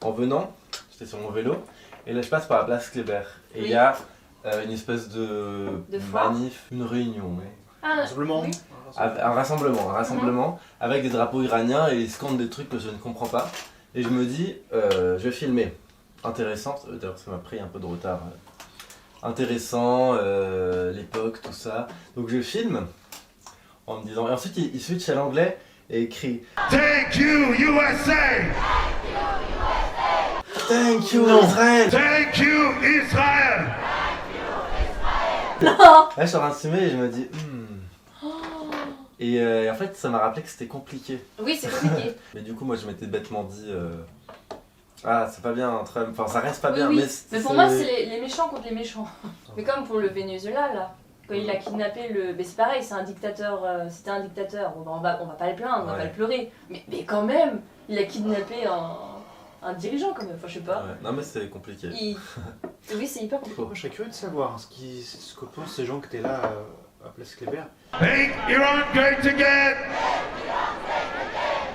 en venant, j'étais sur mon vélo, et là je passe par la place Kléber. Et il Oui. y a une espèce de foire. manif, une réunion, ouais. Rassemblement. oui. Un rassemblement avec des drapeaux iraniens et ils scandent des trucs que je ne comprends pas. Et je me dis, je vais filmer. Intéressant, d'ailleurs ça m'a pris un peu de retard. Intéressant, l'époque, tout ça. Donc je filme en me disant. Et ensuite il switch à l'anglais et écrit Thank you, USA! Thank you Non. Israël. Thank you, Israel! Non. Là je suis en train de filmer et je me dis Et en fait ça m'a rappelé que c'était compliqué. Oui, c'est compliqué. Mais du coup moi je m'étais bêtement dit ah c'est pas bien Trump, enfin ça reste pas Oui, bien oui. mais, Mais pour moi, c'est les méchants contre les méchants. Mais comme pour le Venezuela, là. Quand il a kidnappé le. Mais c'est pareil, c'est un dictateur. C'était un dictateur. Bon, on va pas le plaindre, on va Ouais. pas le pleurer. Mais quand même, il a kidnappé un dirigeant, quand même. Enfin, je sais pas. Ouais. Non mais c'est compliqué. Oui, c'est hyper compliqué. Moi, je serais curieux de savoir ce que pensent ces gens qui étaient là à Place Kléber. Make Iran great again!